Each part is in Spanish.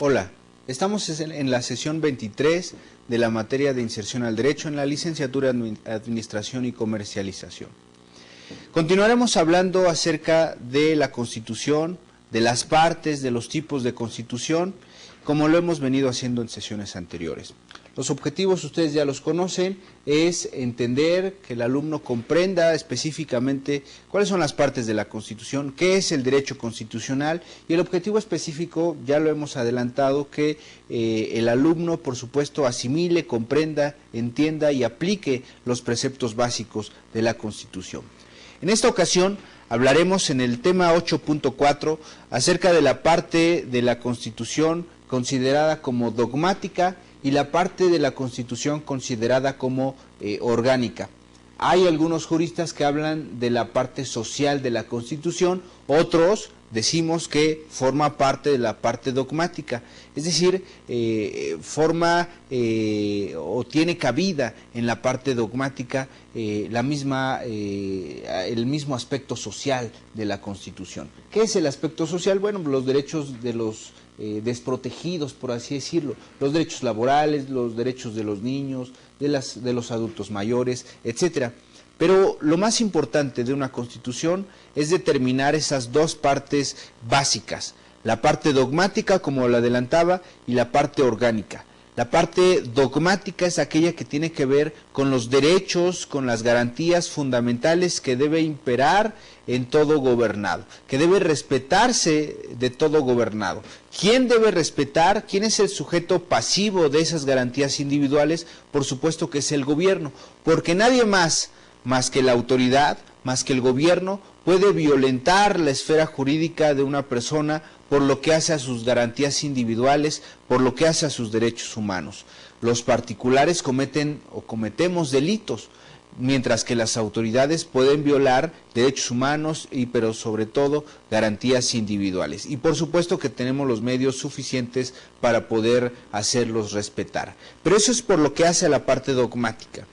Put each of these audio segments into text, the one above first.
Hola, estamos en la sesión 23 de la materia de inserción al derecho en la licenciatura en Administración y Comercialización. Continuaremos hablando acerca de la Constitución, de las partes, de los tipos de Constitución, como lo hemos venido haciendo en sesiones anteriores. Los objetivos ustedes ya los conocen, es entender que el alumno comprenda específicamente cuáles son las partes de la Constitución, qué es el derecho constitucional, y el objetivo específico, ya lo hemos adelantado, que el alumno, por supuesto, asimile, comprenda, entienda y aplique los preceptos básicos de la Constitución. En esta ocasión hablaremos en el tema 8.4 acerca de la parte de la Constitución considerada como dogmática y la parte de la Constitución considerada como orgánica. Hay algunos juristas que hablan de la parte social de la Constitución, otros decimos que forma parte de la parte dogmática, es decir, forma o tiene cabida en la parte dogmática el mismo aspecto social de la Constitución. ¿Qué es el aspecto social? Bueno, los derechos de los desprotegidos, por así decirlo, los derechos laborales, los derechos de los niños, de los adultos mayores, etcétera. Pero lo más importante de una Constitución es determinar esas dos partes básicas, la parte dogmática, como lo adelantaba, y la parte orgánica. La parte dogmática es aquella que tiene que ver con los derechos, con las garantías fundamentales que debe imperar en todo gobernado, que debe respetarse de todo gobernado. ¿Quién debe respetar? ¿Quién es el sujeto pasivo de esas garantías individuales? Por supuesto que es el gobierno, porque nadie más que la autoridad, más que el gobierno, puede violentar la esfera jurídica de una persona por lo que hace a sus garantías individuales, por lo que hace a sus derechos humanos. Los particulares cometemos delitos, mientras que las autoridades pueden violar derechos humanos, pero sobre todo garantías individuales. Y por supuesto que tenemos los medios suficientes para poder hacerlos respetar. Pero eso es por lo que hace a la parte dogmática.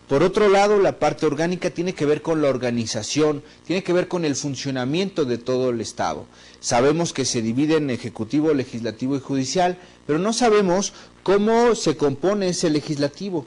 Por otro lado, la parte orgánica tiene que ver con la organización, tiene que ver con el funcionamiento de todo el Estado. Sabemos que se divide en ejecutivo, legislativo y judicial, pero no sabemos cómo se compone ese legislativo.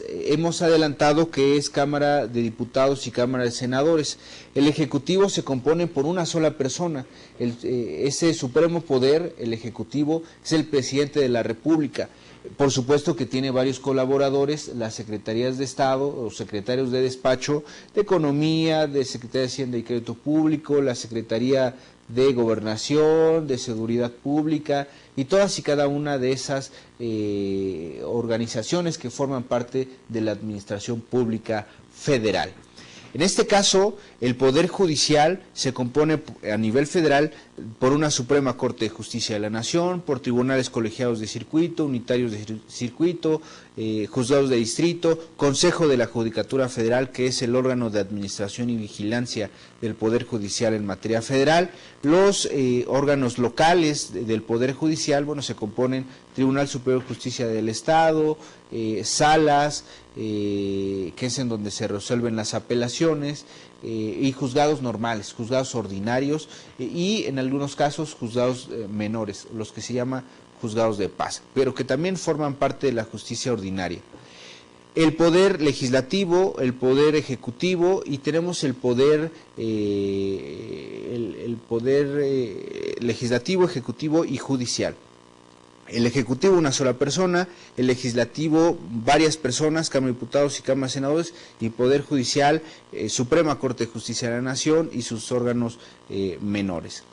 Hemos adelantado que es Cámara de Diputados y Cámara de Senadores. El Ejecutivo se compone por una sola persona. Ese supremo poder, el Ejecutivo, es el presidente de la República. Por supuesto que tiene varios colaboradores, las secretarías de Estado o secretarios de despacho, de Economía, de Secretaría de Hacienda y Crédito Público, la Secretaría de Gobernación, de Seguridad Pública y todas y cada una de esas organizaciones que forman parte de la Administración Pública Federal. En este caso, el Poder Judicial se compone a nivel federal por una Suprema Corte de Justicia de la Nación, por tribunales colegiados de circuito, unitarios de circuito, juzgados de distrito, Consejo de la Judicatura Federal, que es el órgano de administración y vigilancia del Poder Judicial en materia federal. Los órganos locales del Poder Judicial, bueno, se componen Tribunal Superior de Justicia del Estado, salas, que es en donde se resuelven las apelaciones, y juzgados normales, juzgados ordinarios y en algunos casos juzgados menores, los que se llaman juzgados de paz, pero que también forman parte de la justicia ordinaria. El poder legislativo, el poder ejecutivo y tenemos el poder legislativo, ejecutivo y judicial. El Ejecutivo una sola persona, el Legislativo varias personas, Cámara de Diputados y Cámara de Senadores, y Poder Judicial, Suprema Corte de Justicia de la Nación y sus órganos menores.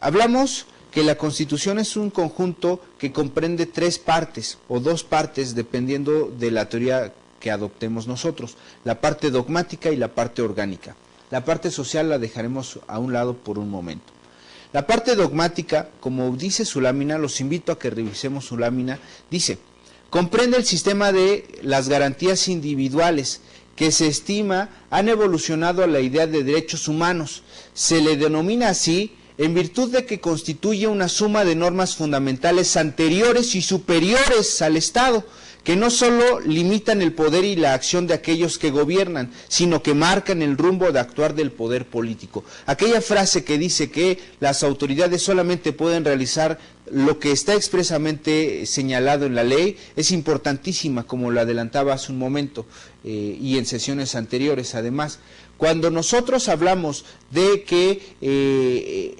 Hablamos que la Constitución es un conjunto que comprende tres partes o dos partes dependiendo de la teoría que adoptemos nosotros, la parte dogmática y la parte orgánica. La parte social la dejaremos a un lado por un momento. La parte dogmática, como dice su lámina, los invito a que revisemos su lámina, dice, comprende el sistema de las garantías individuales que se estima han evolucionado a la idea de derechos humanos. Se le denomina así en virtud de que constituye una suma de normas fundamentales anteriores y superiores al Estado, que no solo limitan el poder y la acción de aquellos que gobiernan, sino que marcan el rumbo de actuar del poder político. Aquella frase que dice que las autoridades solamente pueden realizar lo que está expresamente señalado en la ley es importantísima, como lo adelantaba hace un momento y en sesiones anteriores. Además, cuando nosotros hablamos de que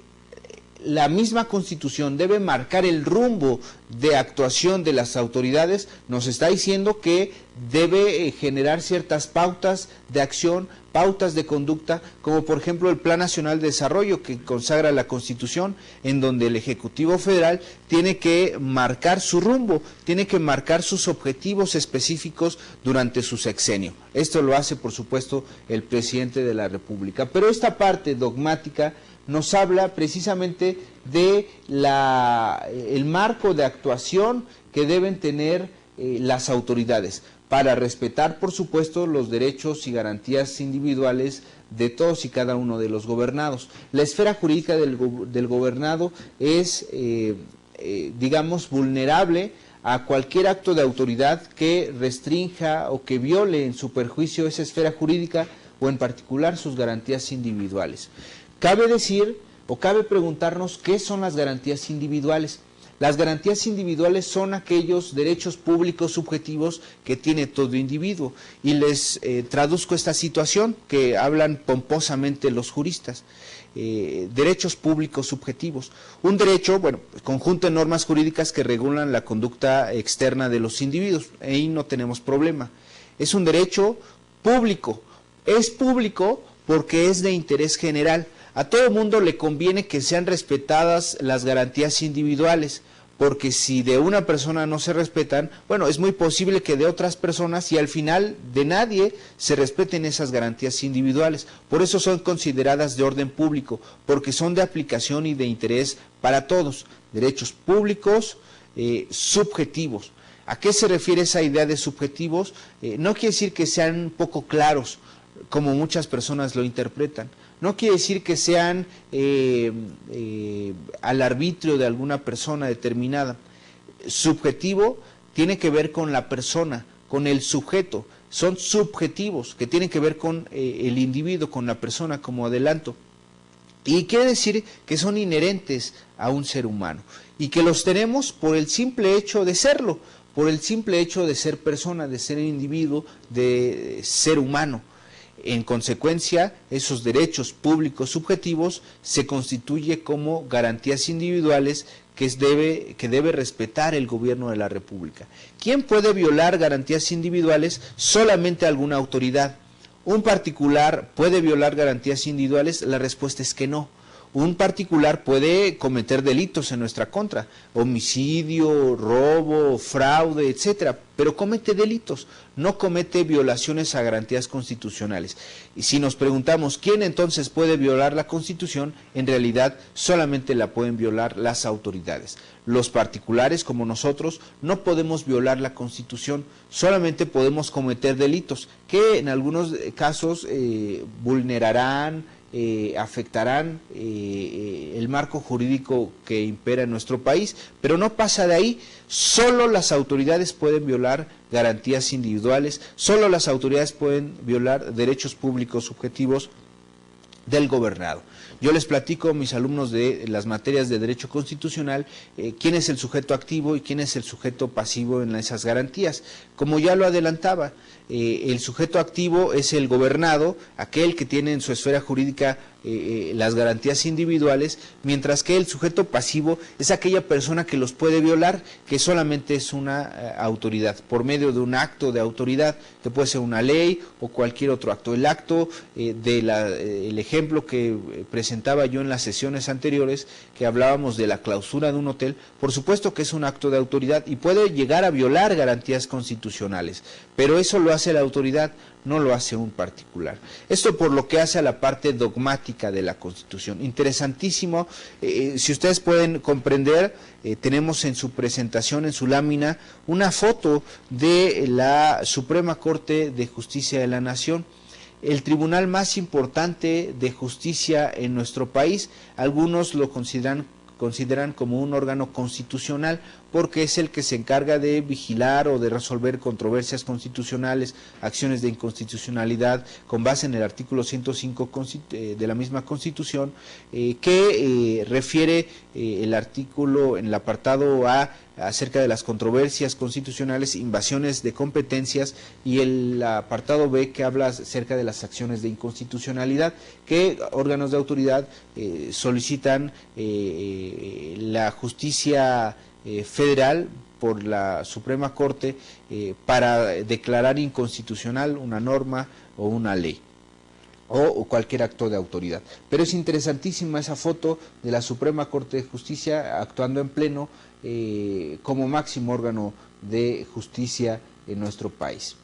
la misma Constitución debe marcar el rumbo de actuación de las autoridades, nos está diciendo que debe generar ciertas pautas de acción, pautas de conducta, como por ejemplo el Plan Nacional de Desarrollo que consagra la Constitución, en donde el Ejecutivo Federal tiene que marcar su rumbo, tiene que marcar sus objetivos específicos durante su sexenio. Esto lo hace, por supuesto, el presidente de la República. Pero esta parte dogmática nos habla precisamente de el marco de actuación que deben tener las autoridades para respetar, por supuesto, los derechos y garantías individuales de todos y cada uno de los gobernados. La esfera jurídica del gobernado es, digamos, vulnerable a cualquier acto de autoridad que restrinja o que viole en su perjuicio esa esfera jurídica o en particular sus garantías individuales. Cabe decir o cabe preguntarnos qué son las garantías individuales. Las garantías individuales son aquellos derechos públicos subjetivos que tiene todo individuo. Y les traduzco esta situación que hablan pomposamente los juristas. Derechos públicos subjetivos. Un derecho, bueno, conjunto de normas jurídicas que regulan la conducta externa de los individuos. Ahí no tenemos problema. Es un derecho público. Es público porque es de interés general. A todo mundo le conviene que sean respetadas las garantías individuales, porque si de una persona no se respetan, bueno, es muy posible que de otras personas y al final de nadie se respeten esas garantías individuales. Por eso son consideradas de orden público, porque son de aplicación y de interés para todos. Derechos públicos subjetivos. ¿A qué se refiere esa idea de subjetivos? No quiere decir que sean poco claros, como muchas personas lo interpretan. No quiere decir que sean al arbitrio de alguna persona determinada. Subjetivo tiene que ver con la persona, con el sujeto. Son subjetivos, que tienen que ver con el individuo, con la persona, como adelanto. Y quiere decir que son inherentes a un ser humano y que los tenemos por el simple hecho de serlo, por el simple hecho de ser persona, de ser individuo, de ser humano. En consecuencia, esos derechos públicos subjetivos se constituyen como garantías individuales que debe respetar el gobierno de la República. ¿Quién puede violar garantías individuales? Solamente alguna autoridad. ¿Un particular puede violar garantías individuales? La respuesta es que no. Un particular puede cometer delitos en nuestra contra, homicidio, robo, fraude, etcétera, pero comete delitos, no comete violaciones a garantías constitucionales. Y si nos preguntamos quién entonces puede violar la Constitución, en realidad solamente la pueden violar las autoridades. Los particulares, como nosotros, no podemos violar la Constitución, solamente podemos cometer delitos que en algunos casos vulnerarán, afectarán el marco jurídico que impera en nuestro país, pero no pasa de ahí. Solo las autoridades pueden violar garantías individuales, solo las autoridades pueden violar derechos públicos subjetivos del gobernado. Yo les platico a mis alumnos de las materias de derecho constitucional quién es el sujeto activo y quién es el sujeto pasivo en esas garantías. Como ya lo adelantaba, el sujeto activo es el gobernado, aquel que tiene en su esfera jurídica las garantías individuales, mientras que el sujeto pasivo es aquella persona que los puede violar, que solamente es una autoridad, por medio de un acto de autoridad, que puede ser una ley o cualquier otro acto. El acto el ejemplo que presentaba yo en las sesiones anteriores, que hablábamos de la clausura de un hotel, por supuesto que es un acto de autoridad y puede llegar a violar garantías constitucionales, pero eso lo hace la autoridad, no lo hace un particular. Esto por lo que hace a la parte dogmática de la Constitución. Interesantísimo, si ustedes pueden comprender, tenemos en su presentación, en su lámina, una foto de la Suprema Corte de Justicia de la Nación. el tribunal más importante de justicia en nuestro país. Algunos lo consideran como un órgano constitucional porque es el que se encarga de vigilar o de resolver controversias constitucionales, acciones de inconstitucionalidad con base en el artículo 105 de la misma Constitución, que refiere el artículo en el apartado A acerca de las controversias constitucionales, invasiones de competencias, y el apartado B que habla acerca de las acciones de inconstitucionalidad, que órganos de autoridad solicitan la justicia federal por la Suprema Corte para declarar inconstitucional una norma o una ley o cualquier acto de autoridad. Pero es interesantísima esa foto de la Suprema Corte de Justicia actuando en pleno como máximo órgano de justicia en nuestro país.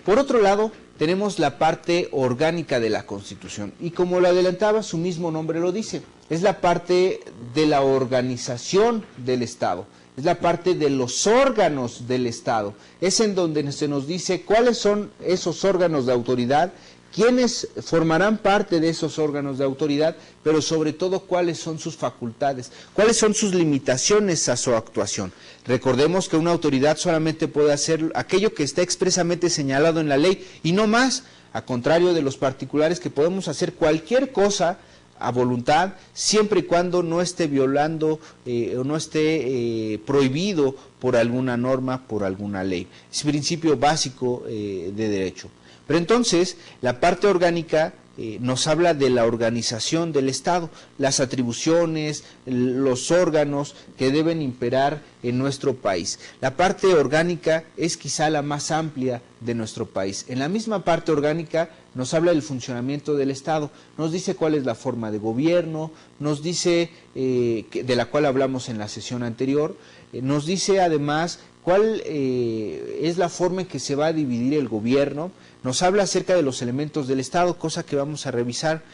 Por otro lado, tenemos la parte orgánica de la Constitución, y como lo adelantaba, su mismo nombre lo dice, es la parte de la organización del Estado, es la parte de los órganos del Estado, es en donde se nos dice cuáles son esos órganos de autoridad, quiénes formarán parte de esos órganos de autoridad, pero sobre todo cuáles son sus facultades, cuáles son sus limitaciones a su actuación. Recordemos que una autoridad solamente puede hacer aquello que está expresamente señalado en la ley y no más, a contrario de los particulares que podemos hacer cualquier cosa a voluntad, siempre y cuando no esté violando o no esté prohibido por alguna norma, por alguna ley. Es principio básico de derecho. Pero entonces, la parte orgánica nos habla de la organización del Estado, las atribuciones, los órganos que deben imperar en nuestro país. La parte orgánica es quizá la más amplia de nuestro país. En la misma parte orgánica nos habla del funcionamiento del Estado, nos dice cuál es la forma de gobierno, nos dice, de la cual hablamos en la sesión anterior, nos dice además cuál es la forma en que se va a dividir el gobierno, nos habla acerca de los elementos del Estado, cosa que vamos a revisar,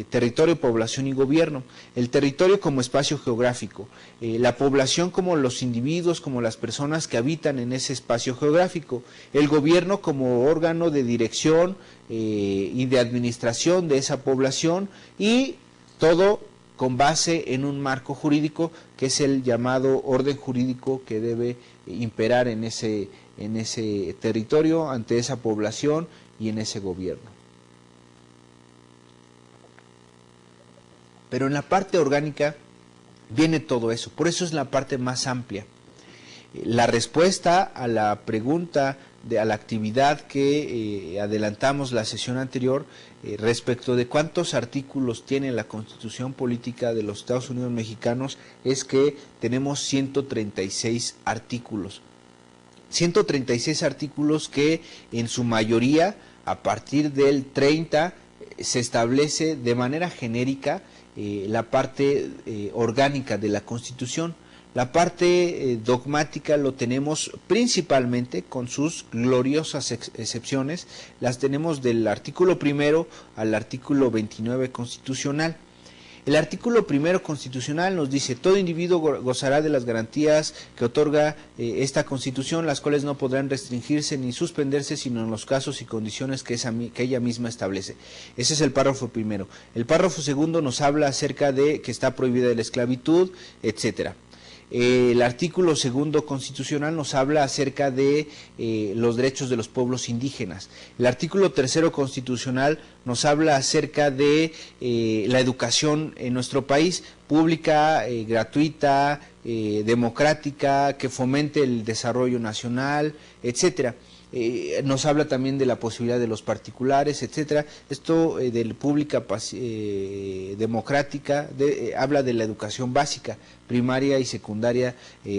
territorio, población y gobierno. El territorio como espacio geográfico, la población como los individuos, como las personas que habitan en ese espacio geográfico, el gobierno como órgano de dirección y de administración de esa población, y todo con base en un marco jurídico que es el llamado orden jurídico que debe imperar en ese territorio, ante esa población y en ese gobierno. Pero en la parte orgánica viene todo eso, por eso es la parte más amplia. La respuesta a la pregunta, a la actividad que adelantamos la sesión anterior respecto de cuántos artículos tiene la Constitución Política de los Estados Unidos Mexicanos, es que tenemos 136 artículos. 136 artículos que en su mayoría, a partir del 30, se establece de manera genérica la parte orgánica de la Constitución. La parte dogmática lo tenemos principalmente, con sus gloriosas excepciones, las tenemos del artículo 1 al artículo 29 constitucional. El artículo 1 constitucional nos dice: todo individuo gozará de las garantías que otorga esta Constitución, las cuales no podrán restringirse ni suspenderse sino en los casos y condiciones que ella misma establece. Ese es el párrafo primero. El párrafo segundo nos habla acerca de que está prohibida la esclavitud, etcétera. El artículo 2 constitucional nos habla acerca de los derechos de los pueblos indígenas. El artículo 3 constitucional nos habla acerca de la educación en nuestro país, pública, gratuita, democrática, que fomente el desarrollo nacional, etcétera. Nos habla también de la posibilidad de los particulares, etcétera. Esto de pública democrática habla de la educación básica, primaria y secundaria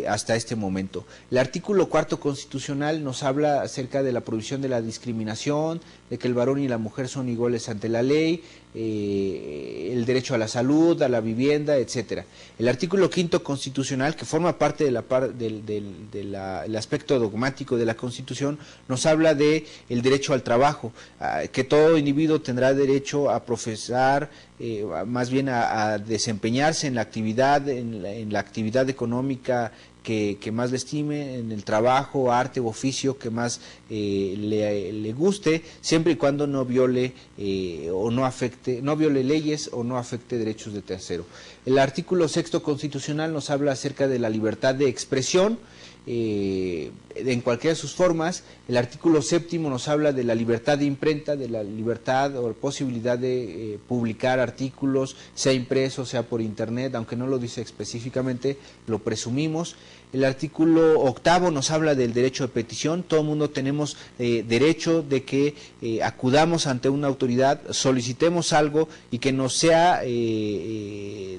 hasta este momento. El artículo 4 constitucional nos habla acerca de la prohibición de la discriminación, de que el varón y la mujer son iguales ante la ley, el derecho a la salud, a la vivienda, etcétera. El artículo 5 constitucional, que forma parte del aspecto dogmático de la Constitución, nos habla de el derecho al trabajo, que todo individuo tendrá derecho a profesar, más bien a desempeñarse en la actividad, en la actividad económica que más le estime, en el trabajo, arte o oficio que más le guste, siempre y cuando no viole o no viole leyes o no afecte derechos de tercero. El artículo 6º constitucional nos habla acerca de la libertad de expresión, en cualquiera de sus formas. El artículo 7º nos habla de la libertad de imprenta, de la libertad o posibilidad de publicar artículos, sea impreso, sea por internet, aunque no lo dice específicamente, lo presumimos. El artículo 8º nos habla del derecho de petición. Todo el mundo tenemos derecho de que acudamos ante una autoridad, solicitemos algo y que nos sea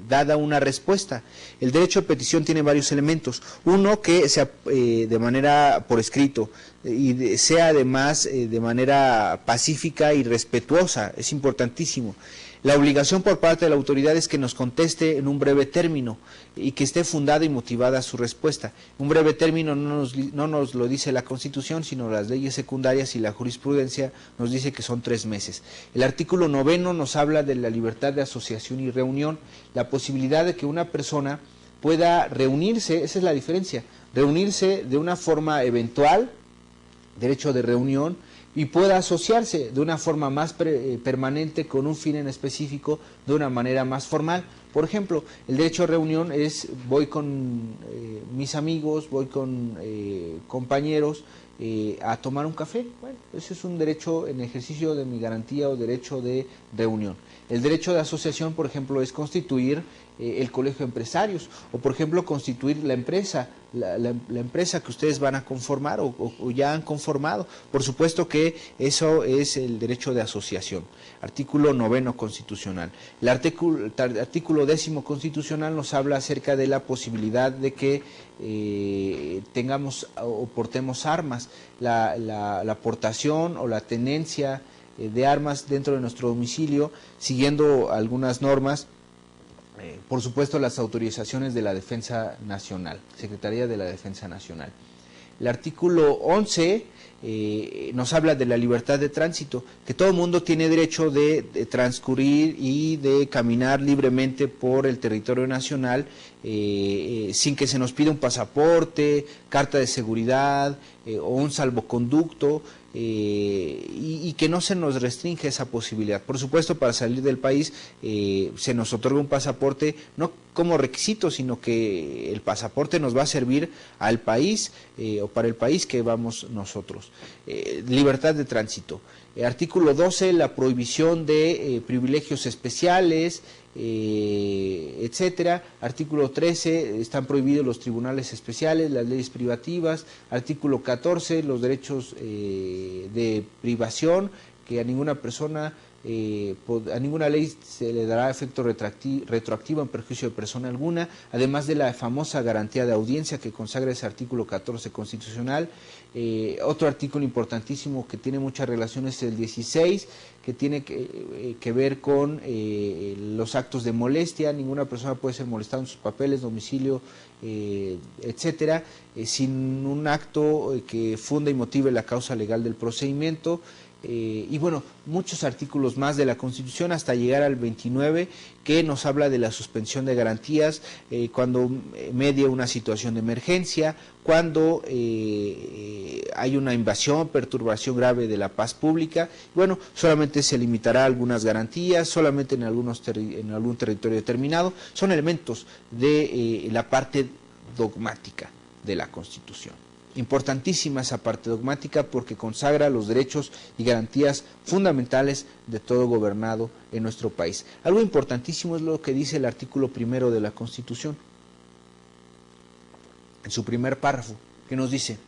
dada una respuesta. El derecho de petición tiene varios elementos. Uno, que sea de manera por escrito y sea además de manera pacífica y respetuosa, es importantísimo. La obligación por parte de la autoridad es que nos conteste en un breve término y que esté fundada y motivada su respuesta. Un breve término no nos lo dice la Constitución, sino las leyes secundarias y la jurisprudencia nos dice que son 3 meses. El artículo 9º nos habla de la libertad de asociación y reunión, la posibilidad de que una persona pueda reunirse, esa es la diferencia, reunirse de una forma eventual, derecho de reunión, y pueda asociarse de una forma más permanente con un fin en específico, de una manera más formal. Por ejemplo, el derecho de reunión es voy con mis amigos, voy con compañeros a tomar un café. Bueno, ese es un derecho en ejercicio de mi garantía o derecho de reunión. El derecho de asociación, por ejemplo, es constituir el colegio de empresarios, o por ejemplo constituir la empresa, la empresa que ustedes van a conformar o ya han conformado. Por supuesto que eso es el derecho de asociación. Artículo 9º constitucional. El artículo 10º constitucional nos habla acerca de la posibilidad de que tengamos o portemos armas. La aportación o la tenencia de armas dentro de nuestro domicilio, siguiendo algunas normas. Por supuesto, las autorizaciones de la Defensa Nacional, Secretaría de la Defensa Nacional. El artículo 11 nos habla de la libertad de tránsito, que todo el mundo tiene derecho de transcurrir y de caminar libremente por el territorio nacional sin que se nos pida un pasaporte, carta de seguridad o un salvoconducto, y que no se nos restringe esa posibilidad. Por supuesto, para salir del país se nos otorga un pasaporte no como requisito, sino que el pasaporte nos va a servir al país o para el país que vamos nosotros. Libertad de tránsito. Artículo 12, la prohibición de privilegios especiales, etcétera. Artículo 13, están prohibidos los tribunales especiales, las leyes privativas. Artículo 14, los derechos de privación, que a ninguna persona, a ninguna ley se le dará efecto retroactivo en perjuicio de persona alguna, además de la famosa garantía de audiencia que consagra ese artículo 14 constitucional. Otro artículo importantísimo que tiene mucha relación es el 16, que tiene que ver con los actos de molestia. Ninguna persona puede ser molestada en sus papeles, domicilio, etcétera, sin un acto que funda y motive la causa legal del procedimiento. Y bueno, muchos artículos más de la Constitución hasta llegar al 29, que nos habla de la suspensión de garantías cuando media una situación de emergencia, cuando hay una invasión, perturbación grave de la paz pública. Bueno, solamente se limitará a algunas garantías, solamente en algún territorio determinado. Son elementos de la parte dogmática de la Constitución. Importantísima esa parte dogmática porque consagra los derechos y garantías fundamentales de todo gobernado en nuestro país. Algo importantísimo es lo que dice el artículo 1 de la Constitución, en su primer párrafo, que nos dice: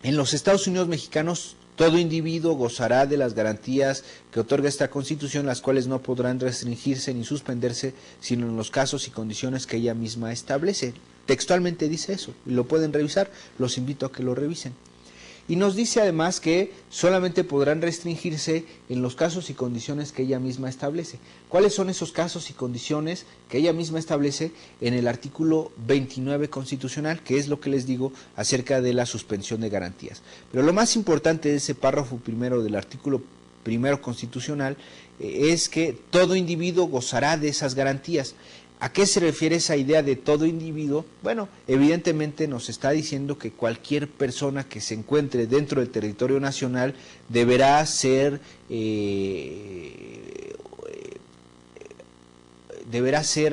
en los Estados Unidos mexicanos todo individuo gozará de las garantías que otorga esta Constitución, las cuales no podrán restringirse ni suspenderse, sino en los casos y condiciones que ella misma establece. Textualmente dice eso, y lo pueden revisar, los invito a que lo revisen. Y nos dice además que solamente podrán restringirse en los casos y condiciones que ella misma establece. ¿Cuáles son esos casos y condiciones que ella misma establece? En el artículo 29 constitucional, que es lo que les digo acerca de la suspensión de garantías. Pero lo más importante de ese párrafo primero del artículo 1 constitucional es que todo individuo gozará de esas garantías. ¿A qué se refiere esa idea de todo individuo? Bueno, evidentemente nos está diciendo que cualquier persona que se encuentre dentro del territorio nacional deberá ser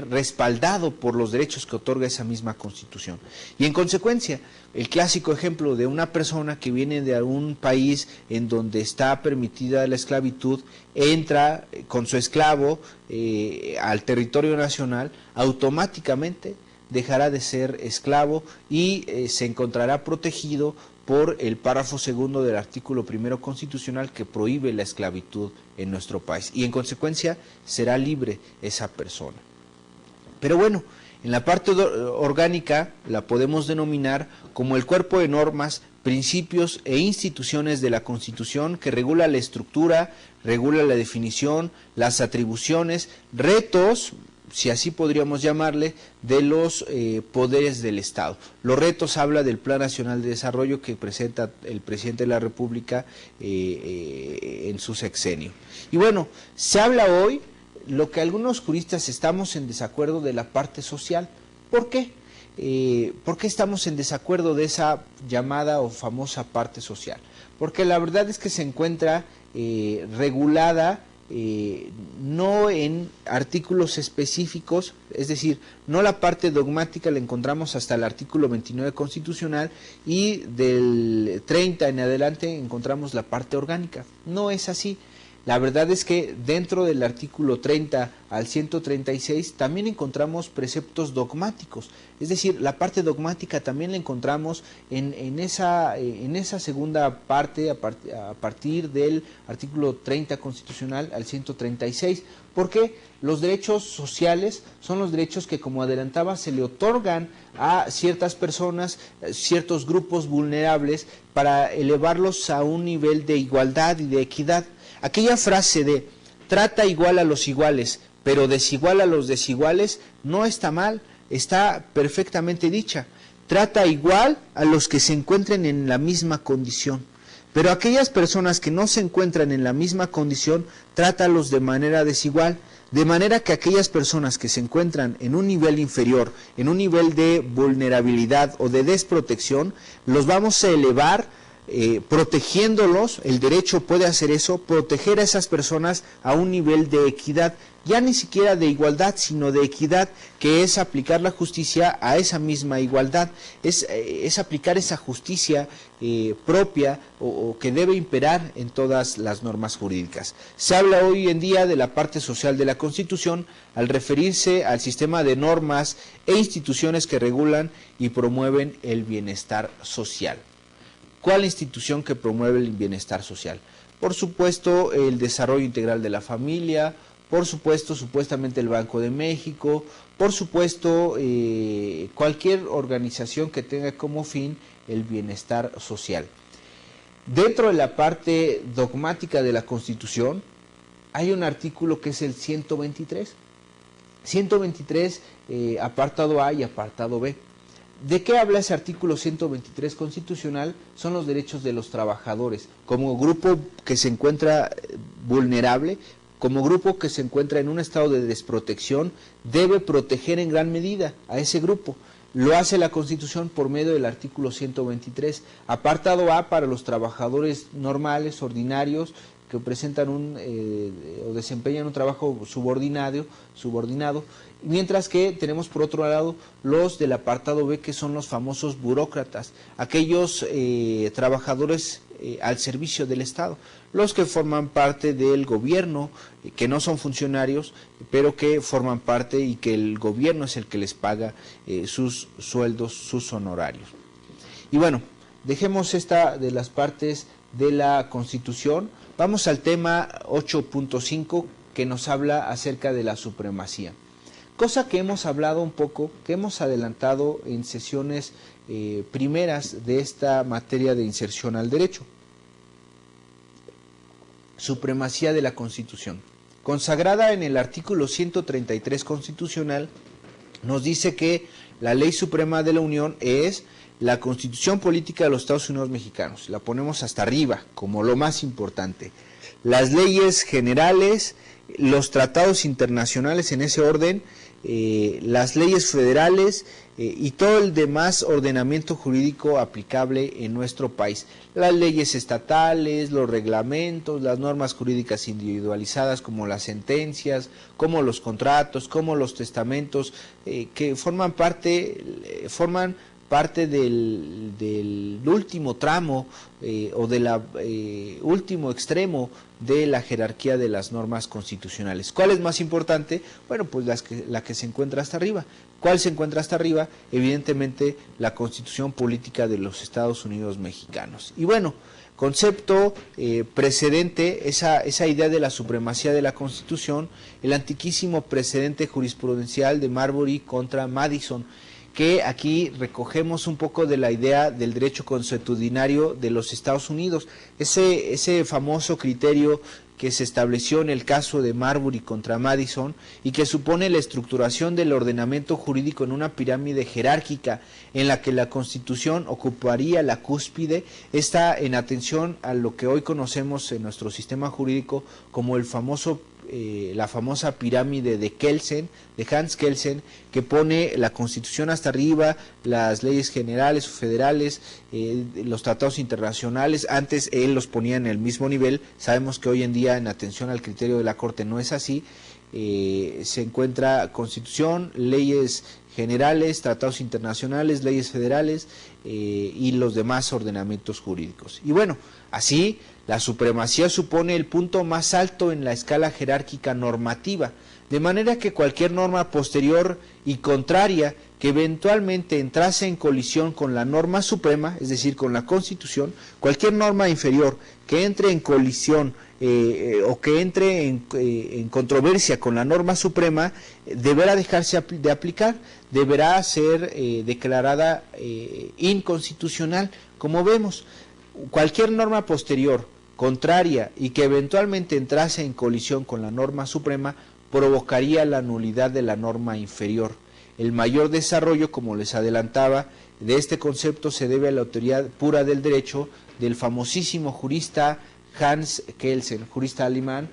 respaldado por los derechos que otorga esa misma Constitución. Y en consecuencia, el clásico ejemplo de una persona que viene de algún país en donde está permitida la esclavitud, entra con su esclavo al territorio nacional, automáticamente dejará de ser esclavo y se encontrará protegido por el párrafo segundo del artículo primero constitucional que prohíbe la esclavitud en nuestro país, y en consecuencia será libre esa persona. Pero bueno, en la parte orgánica la podemos denominar como el cuerpo de normas, principios e instituciones de la Constitución que regula la estructura, regula la definición, las atribuciones, retos, si así podríamos llamarle, de los poderes del Estado. Los retos habla del Plan Nacional de Desarrollo que presenta el presidente de la República en su sexenio. Y bueno, se habla hoy, lo que algunos juristas estamos en desacuerdo de la parte social. ¿Por qué? ¿Por qué estamos en desacuerdo de esa llamada o famosa parte social? Porque la verdad es que se encuentra regulada no en artículos específicos, es decir, no la parte dogmática la encontramos hasta el artículo 29 constitucional, y del 30 en adelante encontramos la parte orgánica. No es así. La verdad es que dentro del artículo 30 al 136 también encontramos preceptos dogmáticos, es decir, la parte dogmática también la encontramos en esa segunda parte a partir del artículo 30 constitucional al 136, porque los derechos sociales son los derechos que, como adelantaba, se le otorgan a ciertas personas, ciertos grupos vulnerables, para elevarlos a un nivel de igualdad y de equidad. Aquella frase de trata igual a los iguales, pero desigual a los desiguales, no está mal, está perfectamente dicha. Trata igual a los que se encuentren en la misma condición, pero aquellas personas que no se encuentran en la misma condición, trátalos de manera desigual, de manera que aquellas personas que se encuentran en un nivel inferior, en un nivel de vulnerabilidad o de desprotección, los vamos a elevar protegiéndolos. El derecho puede hacer eso, proteger a esas personas a un nivel de equidad, ya ni siquiera de igualdad, sino de equidad, que es aplicar la justicia a esa misma igualdad, es aplicar esa justicia propia o que debe imperar en todas las normas jurídicas. Se habla hoy en día de la parte social de la Constitución al referirse al sistema de normas e instituciones que regulan y promueven el bienestar social. ¿Cuál institución que promueve el bienestar social? Por supuesto, el desarrollo integral de la familia, por supuesto, supuestamente el Banco de México, por supuesto, cualquier organización que tenga como fin el bienestar social. Dentro de la parte dogmática de la Constitución, hay un artículo que es el 123. 123, apartado A y apartado B. ¿De qué habla ese artículo 123 constitucional? Son los derechos de los trabajadores, como grupo que se encuentra vulnerable, como grupo que se encuentra en un estado de desprotección, debe proteger en gran medida a ese grupo. Lo hace la Constitución por medio del artículo 123, apartado A para los trabajadores normales, ordinarios, que presentan o desempeñan un trabajo subordinado, mientras que tenemos por otro lado los del apartado B, que son los famosos burócratas, aquellos trabajadores al servicio del Estado, los que forman parte del gobierno, que no son funcionarios, pero que forman parte y que el gobierno es el que les paga sus sueldos, sus honorarios. Y bueno, dejemos esta de las partes de la Constitución. Vamos al tema 8.5, que nos habla acerca de la supremacía. Cosa que hemos hablado un poco, que hemos adelantado en sesiones primeras de esta materia de inserción al derecho. Supremacía de la Constitución. Consagrada en el artículo 133 constitucional, nos dice que la ley suprema de la Unión es la Constitución Política de los Estados Unidos Mexicanos. La ponemos hasta arriba, como lo más importante. las leyes generales, los tratados internacionales en ese orden, las leyes federales y todo el demás ordenamiento jurídico aplicable en nuestro país. Las leyes estatales, los reglamentos, las normas jurídicas individualizadas como las sentencias, como los contratos, como los testamentos, que forman parte del último tramo o del último extremo de la jerarquía de las normas constitucionales. ¿Cuál es más importante? Bueno, pues la que se encuentra hasta arriba. ¿Cuál se encuentra hasta arriba? Evidentemente la Constitución Política de los Estados Unidos Mexicanos. Y bueno, concepto precedente, esa idea de la supremacía de la Constitución, el antiquísimo precedente jurisprudencial de Marbury contra Madison, que aquí recogemos un poco de la idea del derecho consuetudinario de los Estados Unidos, ese famoso criterio que se estableció en el caso de Marbury contra Madison y que supone la estructuración del ordenamiento jurídico en una pirámide jerárquica en la que la Constitución ocuparía la cúspide, está en atención a lo que hoy conocemos en nuestro sistema jurídico como la famosa pirámide de Kelsen, de Hans Kelsen, que pone la Constitución hasta arriba, las leyes generales o federales, los tratados internacionales. Antes él los ponía en el mismo nivel. Sabemos que hoy en día, en atención al criterio de la Corte, no es así. Se encuentra Constitución, leyes generales, tratados internacionales, leyes federales y los demás ordenamientos jurídicos. Y bueno, así la supremacía supone el punto más alto en la escala jerárquica normativa, de manera que cualquier norma posterior y contraria que eventualmente entrase en colisión con la norma suprema, es decir, con la Constitución, cualquier norma inferior que entre en colisión o que entre en controversia con la norma suprema, deberá dejarse de aplicar, deberá ser declarada inconstitucional. Como vemos, cualquier norma posterior, contraria y que eventualmente entrase en colisión con la norma suprema, provocaría la nulidad de la norma inferior. El mayor desarrollo, como les adelantaba, de este concepto se debe a la autoridad pura del derecho del famosísimo jurista Hans Kelsen, jurista alemán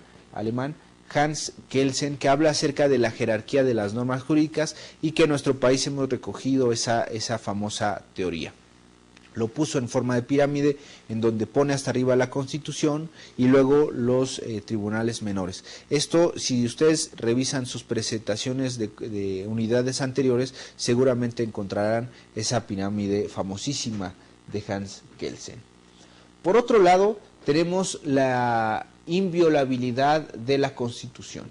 Hans Kelsen, que habla acerca de la jerarquía de las normas jurídicas y que en nuestro país hemos recogido esa famosa teoría. Lo puso en forma de pirámide, en donde pone hasta arriba la Constitución y luego los tribunales menores. Esto, si ustedes revisan sus presentaciones de unidades anteriores, seguramente encontrarán esa pirámide famosísima de Hans Kelsen. Por otro lado, tenemos la inviolabilidad de la Constitución.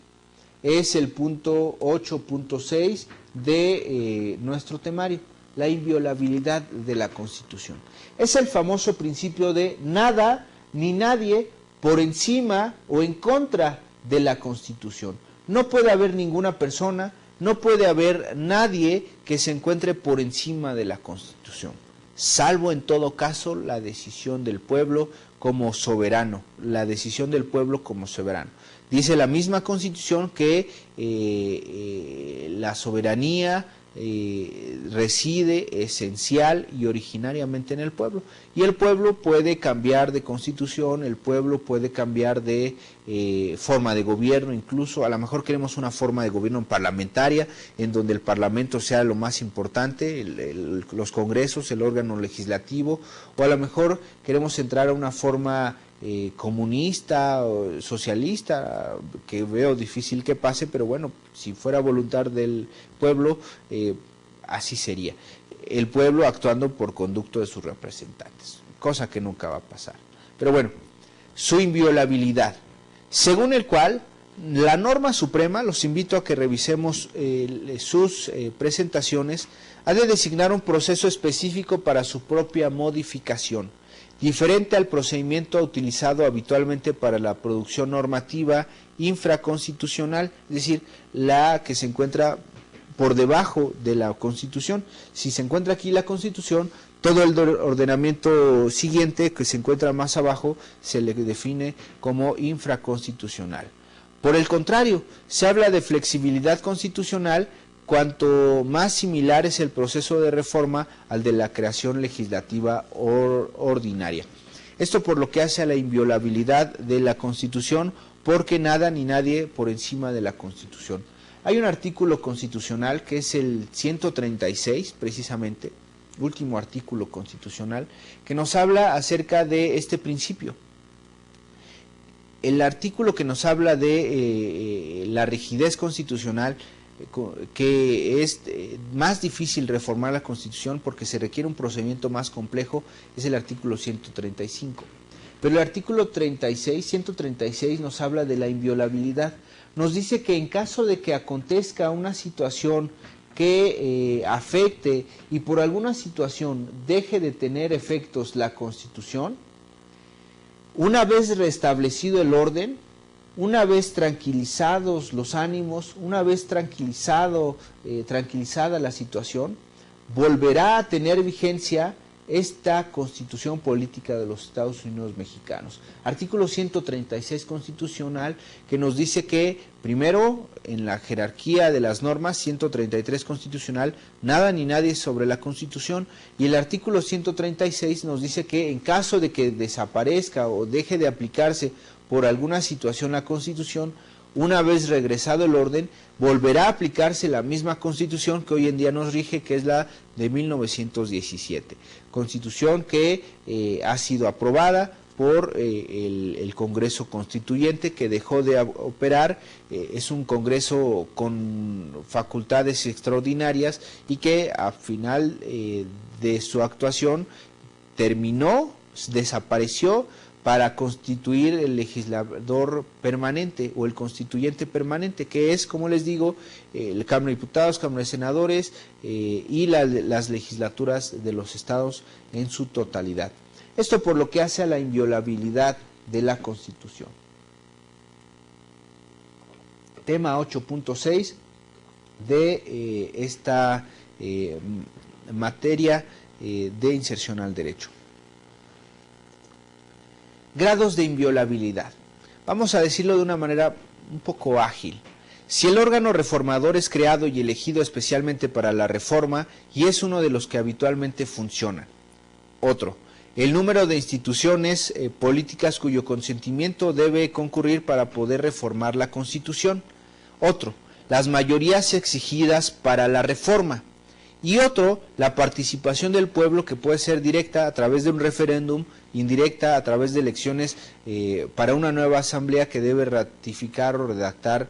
Es el punto 8.6 de nuestro temario. La inviolabilidad de la Constitución. Es el famoso principio de nada ni nadie por encima o en contra de la Constitución. No puede haber ninguna persona, no puede haber nadie que se encuentre por encima de la Constitución, salvo en todo caso la decisión del pueblo como soberano, la decisión del pueblo como soberano. Dice la misma Constitución que la soberanía reside esencial y originariamente en el pueblo, y el pueblo puede cambiar de constitución, el pueblo puede cambiar de forma de gobierno, incluso a lo mejor queremos una forma de gobierno parlamentaria en donde el parlamento sea lo más importante, los congresos, el órgano legislativo, o a lo mejor queremos entrar a una forma comunista o socialista, que veo difícil que pase, pero bueno, si fuera voluntad del pueblo, así sería. El pueblo actuando por conducto de sus representantes, cosa que nunca va a pasar. Pero bueno, su inviolabilidad, según el cual la norma suprema, los invito a que revisemos sus presentaciones, ha de designar un proceso específico para su propia modificación, diferente al procedimiento utilizado habitualmente para la producción normativa infraconstitucional, es decir, la que se encuentra por debajo de la Constitución. Si se encuentra aquí la Constitución, todo el ordenamiento siguiente que se encuentra más abajo se le define como infraconstitucional. Por el contrario, se habla de flexibilidad constitucional cuanto más similar es el proceso de reforma al de la creación legislativa ordinaria. Esto por lo que hace a la inviolabilidad de la Constitución, porque nada ni nadie por encima de la Constitución. Hay un artículo constitucional que es el 136, precisamente, último artículo constitucional, que nos habla acerca de este principio. El artículo que nos habla de la rigidez constitucional, que es más difícil reformar la Constitución porque se requiere un procedimiento más complejo, es el artículo 135. Pero el artículo 136 nos habla de la inviolabilidad. Nos dice que en caso de que acontezca una situación que afecte y por alguna situación deje de tener efectos la Constitución, una vez restablecido el orden, una vez tranquilizados los ánimos, una vez tranquilizada la situación, volverá a tener vigencia esta Constitución Política de los Estados Unidos Mexicanos. Artículo 136 constitucional, que nos dice que, primero, en la jerarquía de las normas, 133 constitucional, nada ni nadie sobre la Constitución, y el artículo 136 nos dice que en caso de que desaparezca o deje de aplicarse por alguna situación la Constitución, una vez regresado el orden, volverá a aplicarse la misma Constitución que hoy en día nos rige, que es la de 1917. Constitución que ha sido aprobada por el Congreso Constituyente, que dejó de operar, es un Congreso con facultades extraordinarias y que a final de su actuación desapareció para constituir el legislador permanente o el constituyente permanente, que es, como les digo, la Cámara de Diputados, Cámara de Senadores y las legislaturas de los estados en su totalidad. Esto por lo que hace a la inviolabilidad de la Constitución. Tema 8.6 de esta materia de inserción al derecho. Grados de inviolabilidad. Vamos a decirlo de una manera un poco ágil. Si el órgano reformador es creado y elegido especialmente para la reforma y es uno de los que habitualmente funcionan. Otro, el número de instituciones políticas cuyo consentimiento debe concurrir para poder reformar la Constitución. Otro, las mayorías exigidas para la reforma. Y otro, la participación del pueblo, que puede ser directa a través de un referéndum, indirecta a través de elecciones para una nueva asamblea que debe ratificar o redactar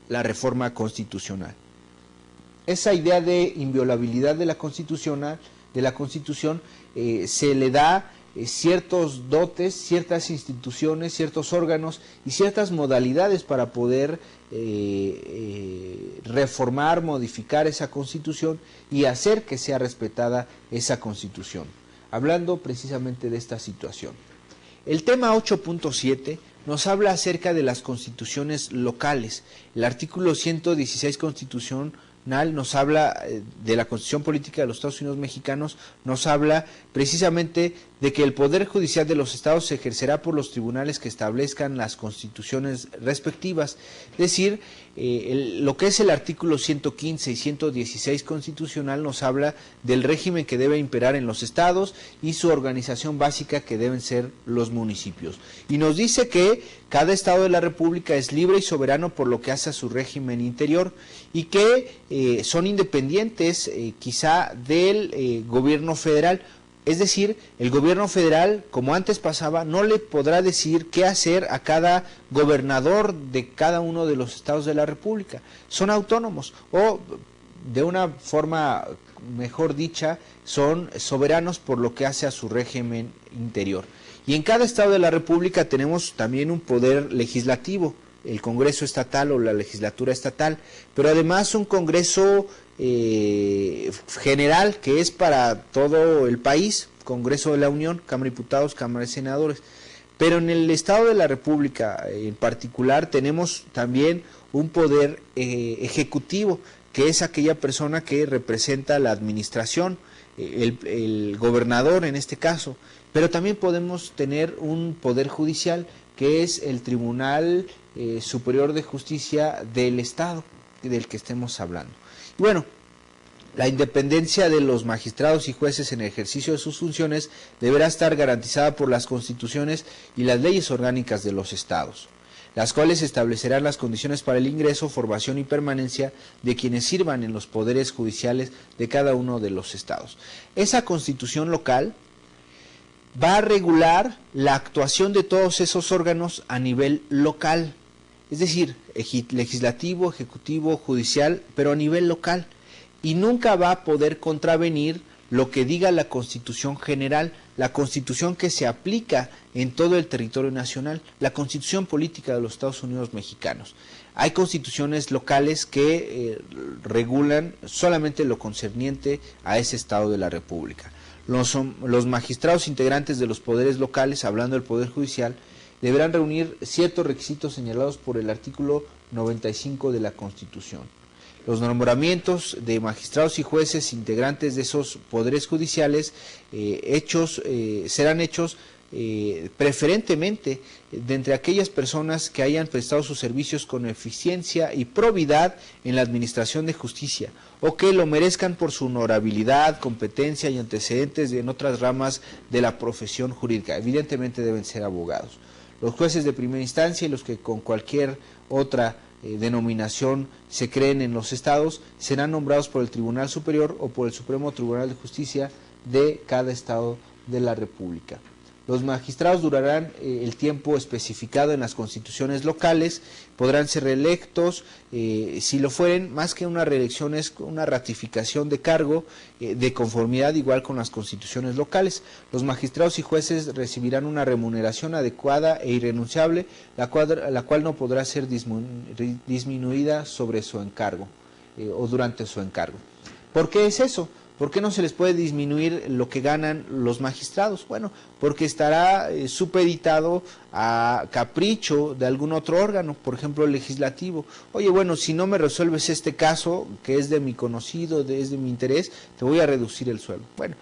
la reforma constitucional. Esa idea de inviolabilidad de la Constitución se le da ciertos dotes, ciertas instituciones, ciertos órganos y ciertas modalidades para poder reformar, modificar esa Constitución y hacer que sea respetada esa Constitución. Hablando precisamente de esta situación. El tema 8.7 nos habla acerca de las constituciones locales. El artículo 116 constitucional nos habla de la Constitución Política de los Estados Unidos Mexicanos, nos habla precisamente de que el Poder Judicial de los Estados se ejercerá por los tribunales que establezcan las constituciones respectivas. Es decir, lo que es el artículo 115 y 116 constitucional nos habla del régimen que debe imperar en los estados y su organización básica, que deben ser los municipios. Y nos dice que cada estado de la República es libre y soberano por lo que hace a su régimen interior y que son independientes quizá del gobierno federal. Es decir, el gobierno federal, como antes pasaba, no le podrá decir qué hacer a cada gobernador de cada uno de los estados de la República. Son autónomos o, de una forma mejor dicha, son soberanos por lo que hace a su régimen interior. Y en cada estado de la República tenemos también un poder legislativo, el Congreso estatal o la legislatura estatal, pero además un Congreso general que es para todo el país, Congreso de la Unión, Cámara de Diputados, Cámara de Senadores. Pero en el Estado de la República en particular tenemos también un poder ejecutivo, que es aquella persona que representa la administración, el gobernador en este caso, pero también podemos tener un poder judicial, que es el Tribunal Superior de Justicia del Estado del que estemos hablando. Bueno, La independencia de los magistrados y jueces en el ejercicio de sus funciones deberá estar garantizada por las constituciones y las leyes orgánicas de los estados, las cuales establecerán las condiciones para el ingreso, formación y permanencia de quienes sirvan en los poderes judiciales de cada uno de los estados. Esa constitución local va a regular la actuación de todos esos órganos a nivel local, es decir, legislativo, ejecutivo, judicial, pero a nivel local, y nunca va a poder contravenir lo que diga la Constitución General, la Constitución que se aplica en todo el territorio nacional, la Constitución Política de los Estados Unidos Mexicanos. Hay constituciones locales que regulan solamente lo concerniente a ese estado de la República. Los magistrados integrantes de los poderes locales, hablando del Poder Judicial, deberán reunir ciertos requisitos señalados por el artículo 95 de la Constitución. Los nombramientos de magistrados y jueces integrantes de esos poderes judiciales serán hechos preferentemente de entre aquellas personas que hayan prestado sus servicios con eficiencia y probidad en la administración de justicia, o que lo merezcan por su honorabilidad, competencia y antecedentes en otras ramas de la profesión jurídica. Evidentemente deben ser abogados. Los jueces de primera instancia y los que con cualquier otra denominación se creen en los estados serán nombrados por el Tribunal Superior o por el Supremo Tribunal de Justicia de cada estado de la República. Los magistrados durarán el tiempo especificado en las constituciones locales, podrán ser reelectos, si lo fueren, más que una reelección es una ratificación de cargo de conformidad igual con las constituciones locales. Los magistrados y jueces recibirán una remuneración adecuada e irrenunciable, la cual no podrá ser disminuida sobre su encargo o durante su encargo. ¿Por qué es eso? ¿Por qué no se les puede disminuir lo que ganan los magistrados? Bueno, porque estará supeditado a capricho de algún otro órgano, por ejemplo el legislativo. Oye, bueno, si no me resuelves este caso, que es de mi conocido, es de mi interés, te voy a reducir el sueldo. Bueno,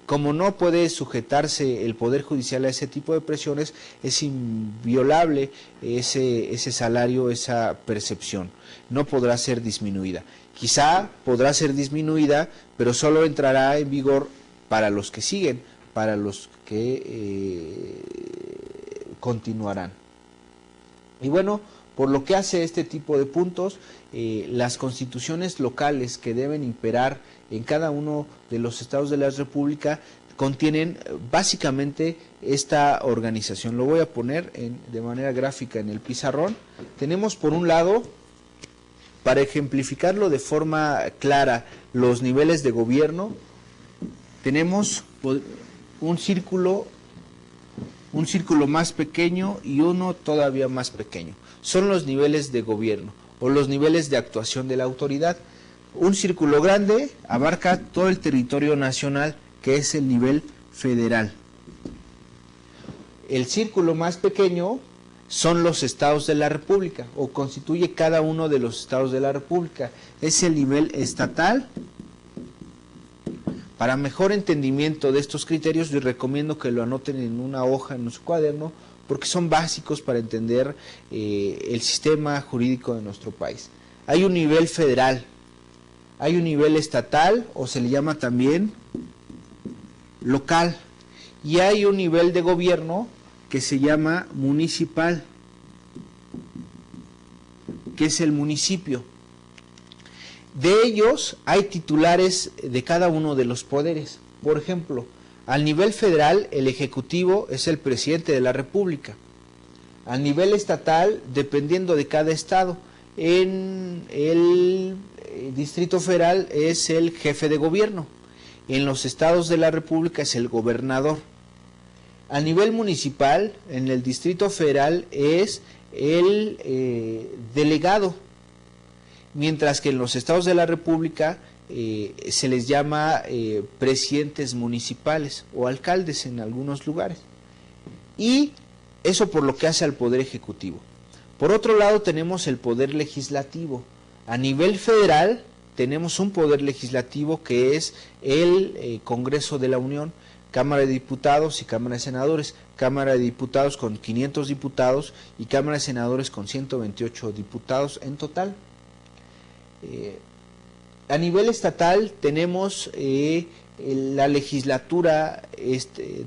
como no puede sujetarse el Poder Judicial a ese tipo de presiones, es inviolable ese salario, esa percepción. No podrá ser disminuida. Quizá podrá ser disminuida, pero solo entrará en vigor para los que siguen, para los que continuarán. Y bueno, por lo que hace este tipo de puntos, las constituciones locales que deben imperar en cada uno de los estados de la República contienen básicamente esta organización. Lo voy a poner de manera gráfica en el pizarrón. Tenemos por un lado, para ejemplificarlo de forma clara, los niveles de gobierno, tenemos un círculo más pequeño y uno todavía más pequeño. Son los niveles de gobierno o los niveles de actuación de la autoridad. Un círculo grande abarca todo el territorio nacional, que es el nivel federal. El círculo más pequeño son los estados de la República, o constituye cada uno de los estados de la República. Es el nivel estatal. Para mejor entendimiento de estos criterios, les recomiendo que lo anoten en una hoja, en su cuaderno, porque son básicos para entender el sistema jurídico de nuestro país. Hay un nivel federal, hay un nivel estatal, o se le llama también local, y hay un nivel de gobierno que se llama municipal, que es el municipio. De ellos hay titulares de cada uno de los poderes. Por ejemplo, al nivel federal, el Ejecutivo es el presidente de la República. Al nivel estatal, dependiendo de cada estado, en el Distrito Federal es el jefe de gobierno. En los estados de la República es el gobernador. A nivel municipal, en el Distrito Federal es el delegado, mientras que en los estados de la República se les llama presidentes municipales o alcaldes en algunos lugares. Y eso por lo que hace al Poder Ejecutivo. Por otro lado tenemos el Poder Legislativo. A nivel federal tenemos un Poder Legislativo que es el Congreso de la Unión, Cámara de Diputados y Cámara de Senadores. Cámara de Diputados con 500 diputados y Cámara de Senadores con 128 diputados en total. A nivel estatal tenemos la legislatura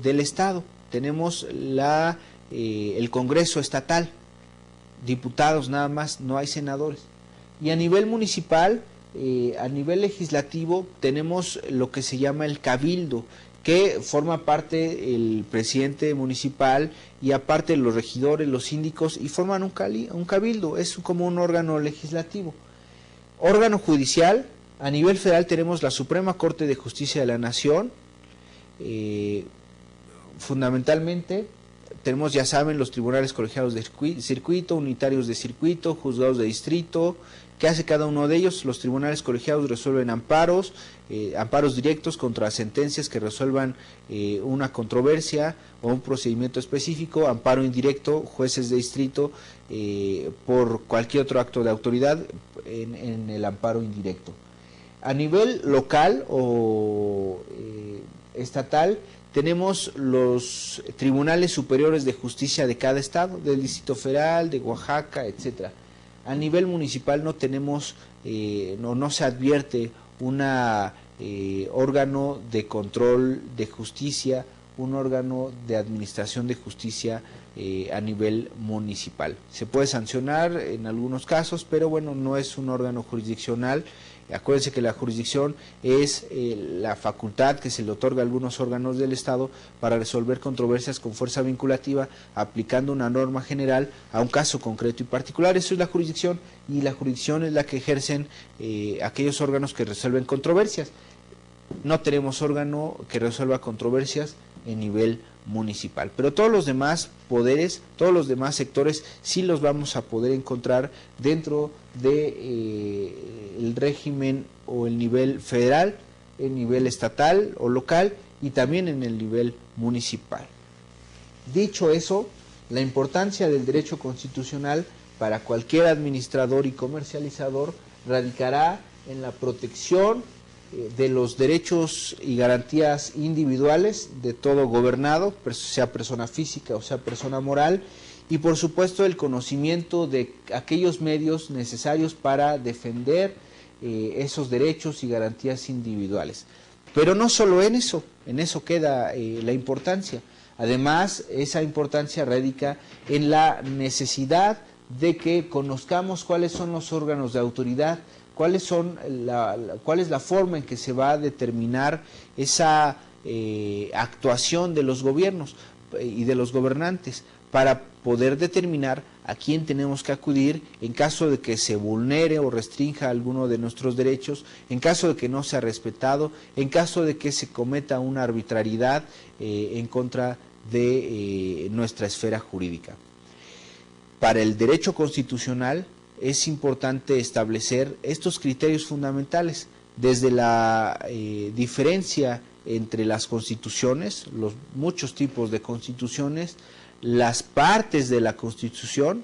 del Estado, tenemos el Congreso estatal, diputados nada más, no hay senadores. Y a nivel municipal, a nivel legislativo, tenemos lo que se llama el cabildo, que forma parte el presidente municipal y aparte los regidores, los síndicos, y forman un cabildo, es como un órgano legislativo. Órgano judicial, a nivel federal tenemos la Suprema Corte de Justicia de la Nación, fundamentalmente tenemos, ya saben, los tribunales colegiados de circuito, unitarios de circuito, juzgados de distrito. ¿Qué hace cada uno de ellos? Los tribunales colegiados resuelven amparos, amparos directos contra sentencias que resuelvan una controversia o un procedimiento específico, amparo indirecto, jueces de distrito por cualquier otro acto de autoridad en el amparo indirecto. A nivel local o estatal, tenemos los tribunales superiores de justicia de cada estado, del Distrito Federal, de Oaxaca, etcétera. A nivel municipal no tenemos, no se advierte un órgano de control de justicia, un órgano de administración de justicia a nivel municipal. Se puede sancionar en algunos casos, pero bueno, no es un órgano jurisdiccional. Acuérdense que la jurisdicción es la facultad que se le otorga a algunos órganos del Estado para resolver controversias con fuerza vinculativa, aplicando una norma general a un caso concreto y particular. Eso es la jurisdicción, y la jurisdicción es la que ejercen aquellos órganos que resuelven controversias. No tenemos órgano que resuelva controversias en nivel municipal, pero todos los demás poderes, todos los demás sectores sí los vamos a poder encontrar dentro de el régimen o el nivel federal, el nivel estatal o local, y también en el nivel municipal. Dicho eso, la importancia del derecho constitucional para cualquier administrador y comercializador radicará en la protección de los derechos y garantías individuales de todo gobernado, sea persona física o sea persona moral, y por supuesto el conocimiento de aquellos medios necesarios para defender esos derechos y garantías individuales. Pero no solo en eso queda la importancia. Además, esa importancia radica en la necesidad de que conozcamos cuáles son los órganos de autoridad, cuál es la forma en que se va a determinar esa actuación de los gobiernos y de los gobernantes, para poder determinar a quién tenemos que acudir en caso de que se vulnere o restrinja alguno de nuestros derechos, en caso de que no sea respetado, en caso de que se cometa una arbitrariedad en contra de nuestra esfera jurídica. Para el derecho constitucional es importante establecer estos criterios fundamentales, desde la diferencia entre las constituciones, los muchos tipos de constituciones, las partes de la Constitución,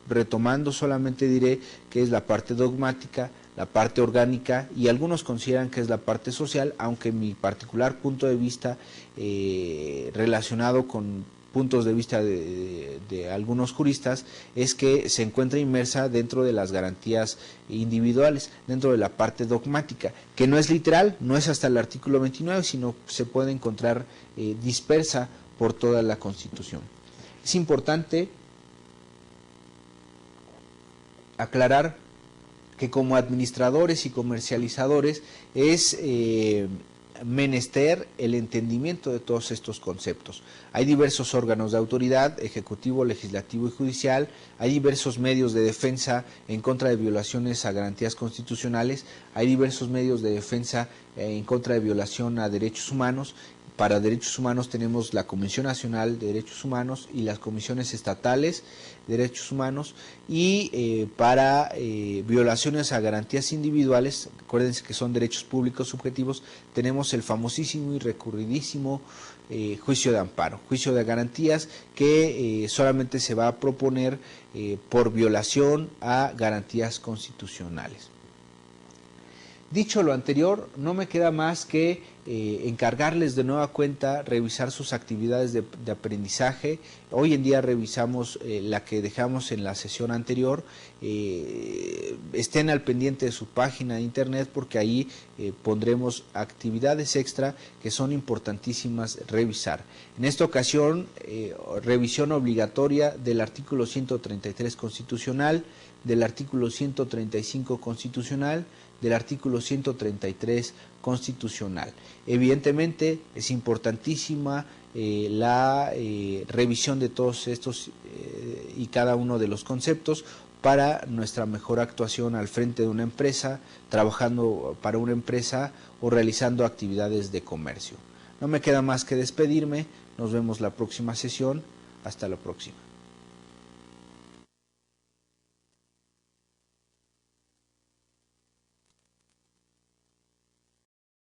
retomando solamente diré que es la parte dogmática, la parte orgánica, y algunos consideran que es la parte social, aunque mi particular punto de vista relacionado con puntos de vista de algunos juristas es que se encuentra inmersa dentro de las garantías individuales, dentro de la parte dogmática, que no es literal, no es hasta el artículo 29, sino se puede encontrar dispersa por toda la Constitución. Es importante aclarar que como administradores y comercializadores es menester el entendimiento de todos estos conceptos. Hay diversos órganos de autoridad, ejecutivo, legislativo y judicial, hay diversos medios de defensa en contra de violaciones a garantías constitucionales, hay diversos medios de defensa en contra de violación a derechos humanos. Para derechos humanos tenemos la Comisión Nacional de Derechos Humanos y las comisiones estatales de derechos humanos, y para violaciones a garantías individuales, acuérdense que son derechos públicos subjetivos, tenemos el famosísimo y recurridísimo juicio de amparo, juicio de garantías, que solamente se va a proponer por violación a garantías constitucionales. Dicho lo anterior, no me queda más que encargarles de nueva cuenta revisar sus actividades de aprendizaje. Hoy en día revisamos la que dejamos en la sesión anterior. Estén al pendiente de su página de internet porque ahí pondremos actividades extra que son importantísimas revisar. En esta ocasión, revisión obligatoria del artículo 133 constitucional, del artículo 135 constitucional, del artículo 133 constitucional. Evidentemente es importantísima la revisión de todos estos y cada uno de los conceptos para nuestra mejor actuación al frente de una empresa, trabajando para una empresa o realizando actividades de comercio. No me queda más que despedirme, nos vemos la próxima sesión, hasta la próxima.